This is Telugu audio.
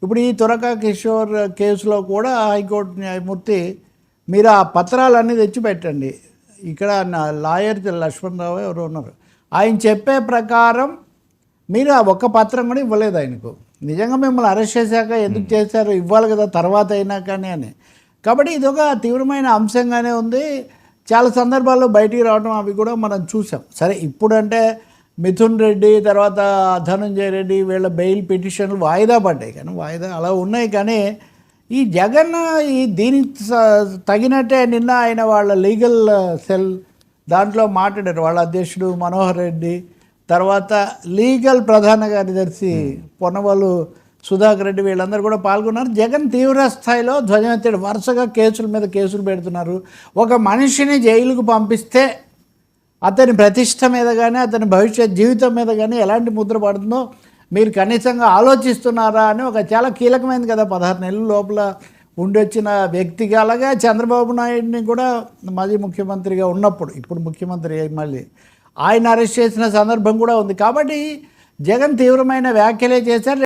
ఇప్పుడు ఈ తురకా కిషోర్ కేసులో కూడా హైకోర్టు న్యాయమూర్తి మీరు ఆ పత్రాలన్నీ తెచ్చి పెట్టండి. ఇక్కడ నా లాయర్ లక్ష్మణరావు ఎవరు ఉన్నారు, ఆయన చెప్పే ప్రకారం మీరు ఆ ఒక్క పత్రం కూడా ఇవ్వలేదు ఆయనకు. నిజంగా మిమ్మల్ని అరెస్ట్ చేశాక ఎందుకు చేశారు, ఇవ్వాలి కదా తర్వాత అయినా కానీ అని. కాబట్టి ఇదొక తీవ్రమైన అంశంగానే ఉంది. చాలా సందర్భాల్లో బయటికి రావడం అవి కూడా మనం చూసాం. సరే ఇప్పుడంటే మిథున్ రెడ్డి తర్వాత ధనంజయ రెడ్డి వీళ్ళ బెయిల్ పిటిషన్లు వాయిదా పడ్డాయి, కానీ వాయిదా అలా ఉన్నాయి. కానీ ఈ జగన్ ఈ దీనికి తగినట్టే నిన్న ఆయన వాళ్ళ లీగల్ సెల్ దాంట్లో మాట్లాడారు. వాళ్ళ అధ్యక్షుడు మనోహర్ రెడ్డి, తర్వాత లీగల్ ప్రధాన కార్యదర్శి పొన్నవాళ్ళు సుధాకర్ రెడ్డి, వీళ్ళందరూ కూడా పాల్గొన్నారు. జగన్ తీవ్ర స్థాయిలో ధ్వజమెత్తాడు. వరుసగా కేసుల మీద కేసులు పెడుతున్నారు. ఒక మనిషిని జైలుకు పంపిస్తే అతని ప్రతిష్ట మీద కానీ అతని భవిష్యత్ జీవితం మీద కానీ ఎలాంటి ముద్ర పడుతుందో మీరు కనీసంగా ఆలోచిస్తున్నారా అని ఒక చాలా కీలకమైనది కదా. 16 నెలల లోపల ఉండొచ్చిన వ్యక్తిగా, అలాగే చంద్రబాబు నాయుడిని కూడా మాజీ ముఖ్యమంత్రిగా ఉన్నప్పుడు, ఇప్పుడు ముఖ్యమంత్రి మళ్ళీ ఆయన అరెస్ట్ చేసిన సందర్భం కూడా ఉంది. కాబట్టి జగన్ తీవ్రమైన వ్యాఖ్యలే చేశారు.